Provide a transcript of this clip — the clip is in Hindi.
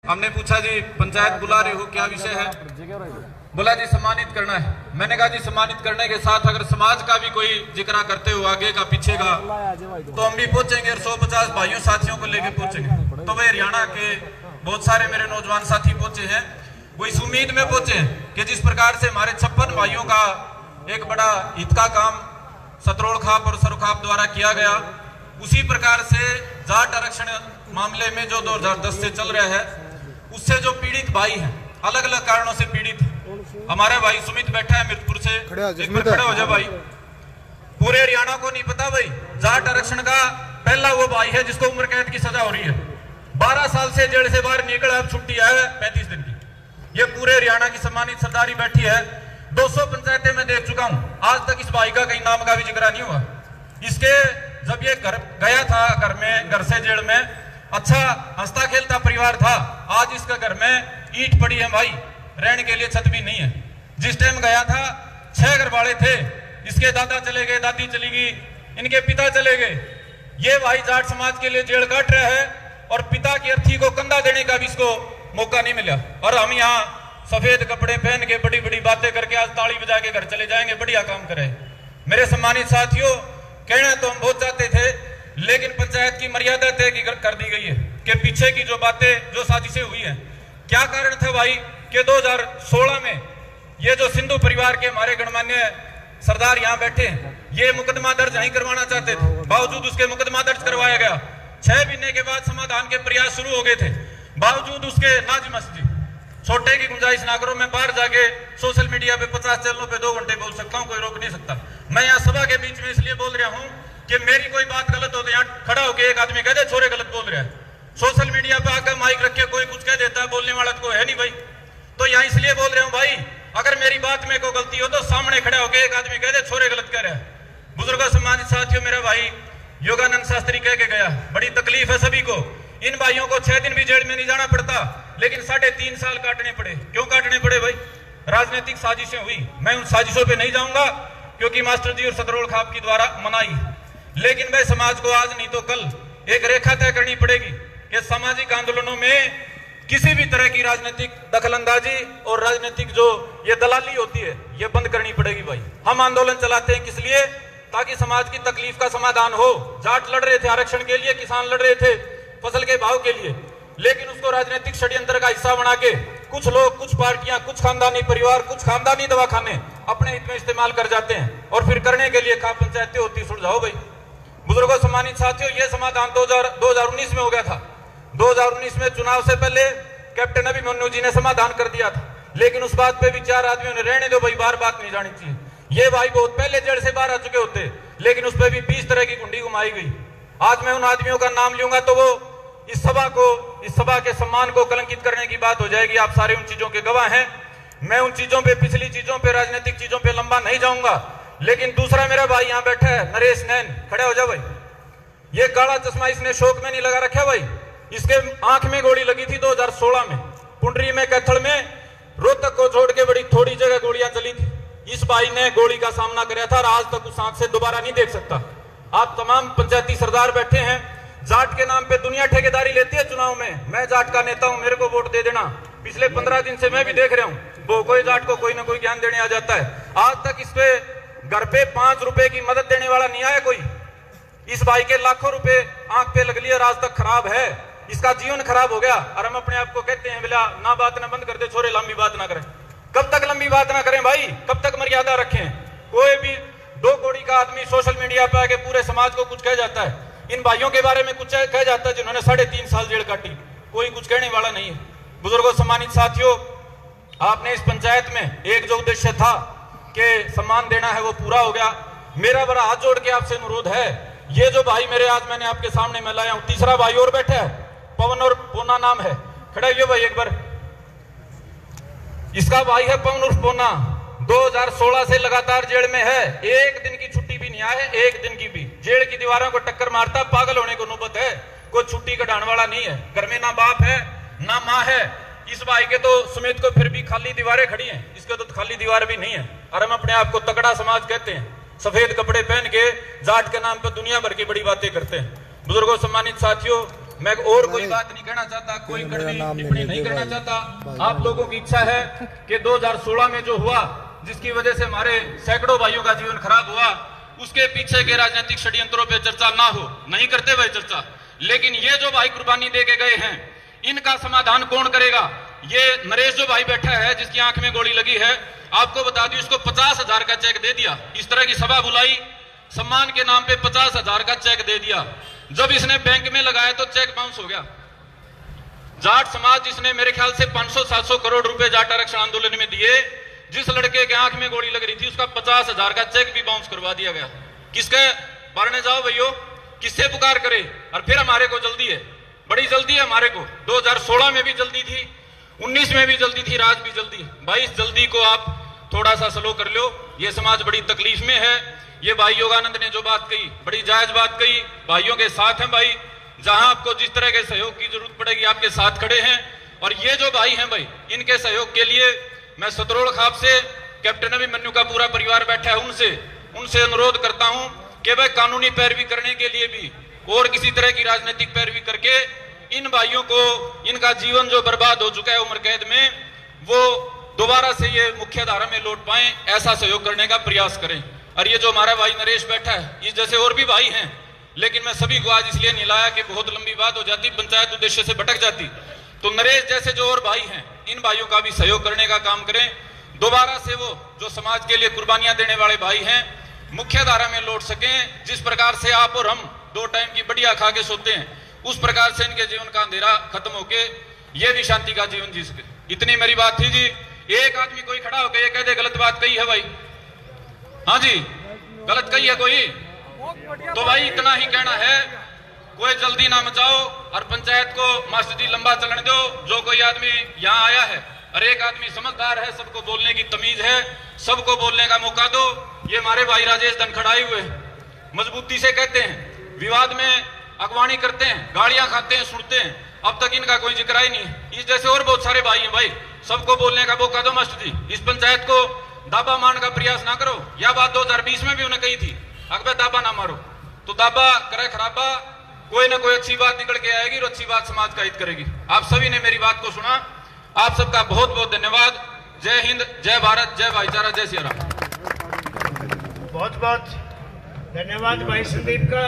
हमने पूछा जी पंचायत बुला रहे हो, क्या विषय है? बोला जी सम्मानित करना है। मैंने कहा जी सम्मानित करने के साथ अगर समाज का भी कोई जिक्र करते हो आगे का पीछे का तो हम भी पहुंचेंगे और 150 भाइयों साथियों को लेकर पहुंचेंगे। तो वे हरियाणा के बहुत सारे मेरे नौजवान साथी पहुंचे हैं, वो इस उम्मीद में पहुंचे हैं कि जिस प्रकार से हमारे 56 भाइयों का एक बड़ा हित का काम सतरोल खाप और सरोखाप द्वारा किया गया, उसी प्रकार से जाट आरक्षण मामले में जो 2010 से चल रहा है उससे जो पीड़ित भाई हैं, अलग अलग कारणों से पीड़ित है। हमारा भाई सुमित बैठा है मिर्चपुर से, खड़े हो जाए भाई। पूरे हरियाणा को नहीं पता भाई, जाट आरक्षण का पहला वो भाई है जिसको उम्र कैद की सजा हो रही है। 12 साल से जेल से बाहर निकला, अब छुट्टी है 35 दिन की। ये पूरे हरियाणा की सम्मानित सरदारी बैठी है। 200 पंचायतें मैं देख चुका हूं, आज तक इस भाई का कहीं नाम का भी जिक्र नहीं हुआ। इसके जब ये घर गया था घर से जेल में, अच्छा हंसता खेलता परिवार था। आज इसका घर में ईंट पड़ी है भाई, रहने के लिए छत भी नहीं है। जिस टाइम गया था 6 घर वाले थे, इसके दादा चले गए, दादी चली गई, इनके पिता चले गए। ये भाई जाट समाज के लिए जेल काट रहा है और पिता की अर्थी को कंधा देने का भी इसको मौका नहीं मिला। और हम यहाँ सफेद कपड़े पहन के बड़ी बड़ी बातें करके आज ताली बजा के घर चले जाएंगे, बढ़िया काम करें। मेरे सम्मानित साथियों, कहना तो हम बहुत चाहते थे, लेकिन पंचायत की मर्यादा तय कर दी गई है कि पीछे की जो बातें, जो साजिशें हुई हैं, क्या कारण था भाई कि 2016 में ये जो सिंधु परिवार के हमारे गणमान्य सरदार यहाँ बैठे हैं, ये मुकदमा दर्ज नहीं करवाना चाहते थे, बावजूद उसके मुकदमा दर्ज करवाया गया। 6 महीने के बाद समाधान के प्रयास शुरू हो गए थे, बावजूद उसके नाजिम मस्जिद छोटे की गुंजाइश ना करो। मैं बाहर जाके सोशल मीडिया पे 50 चैनलों पे 2 घंटे बोल सकता हूँ, कोई रोक नहीं सकता। मैं यहाँ सभा के बीच में इसलिए बोल रहा हूँ कि मेरी कोई बात गलत हो तो यहाँ खड़ा होकर एक आदमी कह दे छोरे गलत बोल रहा है। सोशल मीडिया पे आकर माइक रख के कोई कुछ कह देता है, बोलने वाला तो है नहीं भाई। तो यहाँ इसलिए बोल रहा हूँ भाई, अगर मेरी बात में कोई गलती हो तो सामने खड़ा होकर एक आदमी कह दे छोरे गलत कह रहा है। बुजुर्गों सम्मानित साथियों, मेरा भाई योगानंद शास्त्री कह के गया, बड़ी तकलीफ है सभी को। इन भाइयों को 6 दिन भी जेल में नहीं जाना पड़ता, लेकिन 3.5 साल काटने पड़े। क्यों काटने पड़े भाई? राजनीतिक साजिशें हुई। मैं उन साजिशों पे नहीं जाऊंगा क्योंकि मास्टर जी और सतरोल खाप की द्वारा मनाई, लेकिन भाई समाज को आज नहीं तो कल एक रेखा तय करनी पड़ेगी कि सामाजिक आंदोलनों में किसी भी तरह की राजनीतिक दखलंदाजी और राजनीतिक जो ये दलाली होती है, ये बंद करनी पड़ेगी भाई। हम आंदोलन चलाते हैं किस लिए? ताकि समाज की तकलीफ का समाधान हो। जाट लड़ रहे थे आरक्षण के लिए, किसान लड़ रहे थे फसल के भाव के लिए, लेकिन उसको राजनीतिक षड्यंत्र का हिस्सा बना के कुछ लोग, कुछ पार्टियां, कुछ खानदानी परिवार, कुछ खानदानी दवाखाने अपने हित में इस्तेमाल कर जाते हैं और फिर करने के लिए खाप पंचायतें होती। सुलझाओ भाई। बुजुर्गों सम्मानित साथियों, यह समाधान 2019 में हो गया था। 2019 में चुनाव से पहले कैप्टन अभिमन्यु जी ने समाधान कर दिया था, लेकिन उस बात पे भी 4 आदमियों ने रहने दो भाई, बार बात नहीं जानी चाहिए। ये भाई बहुत पहले जेल से बाहर आ चुके होते, लेकिन उस पर भी 20 तरह की कुंडी घुमाई गई। आज मैं उन आदमियों का नाम लूंगा तो वो इस सभा के सम्मान को कलंकित करने की बात हो जाएगी। आप सारे उन चीजों के गवाह हैं। मैं उन चीजों पे, पिछली चीजों पे, राजनीतिक चीजों पे लंबा नहीं जाऊंगा। लेकिन दूसरा मेरा भाई यहाँ बैठा है, नरेश नैन, खड़े हो जाओ भाई। ये काला चश्मा इसने शौक में नहीं लगा रखा भाई, इसके आंख में गोली लगी थी 2016 में, पुंडरी में, कैथल में, रोहतक को छोड़ के बड़ी थोड़ी जगह गोलियां चली थी। इस भाई ने गोली का सामना कराया था और आज तक उस आंख से दोबारा नहीं देख सकता। आप तमाम पंचायती सरदार बैठे हैं, जाट के नाम पे दुनिया ठेकेदारी लेती है चुनाव में। मैं जाट का नेता हूं, मेरे को वोट दे देना। पिछले 15 दिन से मैं भी देख रहा हूं, वो कोई जाट को कोई ना कोई ज्ञान देने आ जाता है। आज तक इस पे घर पे 5 रुपए की मदद देने वाला नहीं आया कोई। इस भाई के लाखों रुपए आंख पे लग लिए और आज तक खराब है, इसका जीवन खराब हो गया। और हम अपने आप को कहते हैं बोला ना बात ना बंद कर दे छोरे, लंबी बात ना करें। कब तक लंबी बात ना करें भाई? कब तक मर्यादा रखें? कोई भी 2 कौड़ी का आदमी सोशल मीडिया पे आके पूरे समाज को कुछ कह जाता है, इन भाइयों के बारे में कुछ कह जाता है जिन्होंने 3.5 साल जेल काटी, कोई कुछ कहने वाला नहीं है। बुजुर्गों सम्मानित साथियों, आपने इस पंचायत में एक जो उद्देश्य था कि सम्मान देना है वो पूरा हो गया। मेरा बड़ा हाथ जोड़ के आपसे अनुरोध है, ये जो भाई मेरे आज मैंने आपके सामने में लाया हूं, तीसरा भाई और बैठा है, पवन और पोना नाम है, खड़ा हुए भाई एक बार। इसका भाई है पवन उर्फ पोना, 2016 से लगातार जेल में है, एक दिन की छुट्टी भी नहीं आया है, एक दिन की भी। जेल की दीवारों को टक्कर मारता, पागल होने को नौबत है, कोई छुट्टी कटाने वाला नहीं है। घर में ना बाप है ना माँ है। इस भाई के तो सुमित को फिर भी खाली दीवारें खड़ी हैं, इसके तो खाली दीवार भी नहीं है। और हम अपने आप को तगड़ा समाज कहते हैं, सफेद कपड़े पहन के जाट के नाम पर दुनिया भर की बड़ी बातें करते हैं। बुजुर्गों सम्मानित साथियों, मैं और कोई बात नहीं कहना चाहता, कोई कड़वी टिप्पणी नहीं करना चाहता। आप लोगों की इच्छा है कि 2016 में जो हुआ, जिसकी वजह से हमारे सैकड़ों भाइयों का जीवन खराब हुआ, उसके पीछे के राजनीतिक षड्यंत्रों पे चर्चा ना हो, नहीं करते भाई चर्चा। लेकिन ये जो भाई कुर्बानी दे के गए हैं, इनका समाधान कौन करेगा? ये नरेश जो भाई बैठा है, जिसकी आंख में गोली लगी है, आपको बता दी, उसको 50,000 का चेक दे दिया। इस तरह की सभा बुलाई, सम्मान के नाम पे 50,000 का चेक दे दिया। जब इसने बैंक में लगाया तो चेक बाउंस हो गया। जाट समाज जिसने मेरे ख्याल से 500-700 करोड़ रुपए जाट आरक्षण आंदोलन में दिए, जिस लड़के के आंख में गोली लग रही थी, उसका 50,000 का चेक भी बाउंस करवा दिया गया। किसके बारने जाओ भैयो, किससे पुकार करे? और फिर हमारे को जल्दी है, बड़ी जल्दी है हमारे को। 2016 में भी जल्दी थी, 19 में भी जल्दी थी, आज भी जल्दी। भाई इस जल्दी को आप थोड़ा सा स्लो कर लो। ये समाज बड़ी तकलीफ में है। ये भाई योगानंद ने जो बात कही, बड़ी जायज बात कही। भाइयों के साथ हैं भाई, जहां आपको जिस तरह के सहयोग की जरूरत पड़ेगी, आपके साथ खड़े हैं। और ये जो भाई हैं भाई, इनके सहयोग के लिए मैं सतरोल खाप से कैप्टन अभिमन्यु का पूरा परिवार बैठा है, उनसे अनुरोध करता हूं कि भाई कानूनी पैरवी करने के लिए भी और किसी तरह की राजनीतिक पैरवी करके इन भाइयों को, इनका जीवन जो बर्बाद हो चुका है उम्र कैद में, वो दोबारा से ये मुख्य धारा में लौट पाए, ऐसा सहयोग करने का प्रयास करें। और ये जो हमारा भाई नरेश बैठा है, इस जैसे और भी भाई हैं, लेकिन मैं सभी को आज इसलिए नहीं लाया कि बहुत लंबी बात हो जाती, पंचायत उद्देश्य से भटक जाती। तो नरेश जैसे जो और भाई हैं, इन भाइयों का भी सहयोग करने का काम करें। दोबारा से वो जो समाज के लिए कुर्बानियां देने वाले भाई हैं, मुख्य धारा में लौट सकें। जिस प्रकार से आप और हम 2 टाइम की बढ़िया खा के सोते हैं, उस प्रकार से इनके जीवन का अंधेरा खत्म होके ये भी शांति का जीवन जी सके। इतनी मेरी बात थी जी। एक आदमी कोई खड़ा होकर ये कह दे गलत बात कही है भाई, हाँ जी गलत कही है कोई, तो भाई इतना ही कहना है, कोई जल्दी ना मचाओ और पंचायत को मास्टर जी लंबा चलने दो। जो कोई आदमी यहाँ आया है, हर एक आदमी समझदार है, सबको बोलने की तमीज है, सबको बोलने का मौका दो। ये हमारे भाई राजेश धनखड़ आए हुए मजबूती से कहते हैं, विवाद में अगवानी करते हैं, गालियां खाते हैं, सुनते हैं, अब तक इनका कोई जिक्र ही नहीं। इस जैसे और बहुत सारे भाई हैं भाई, सबको बोलने का मौका दो मास्टर जी। इस पंचायत को दाबा मारने का प्रयास ना करो। यह बात 2020 में भी उन्हें कही थी, अगर दाबा ना मारो तो दाबा करे खराबा, कोई ना कोई अच्छी बात निकल के आएगी और अच्छी बात समाज का हित करेगी। आप सभी ने मेरी बात को सुना, आप सबका बहुत बहुत धन्यवाद। जय हिंद, जय भारत, जय भाईचारा, जय सिया राम। बहुत बहुत धन्यवाद भाई संदीप का।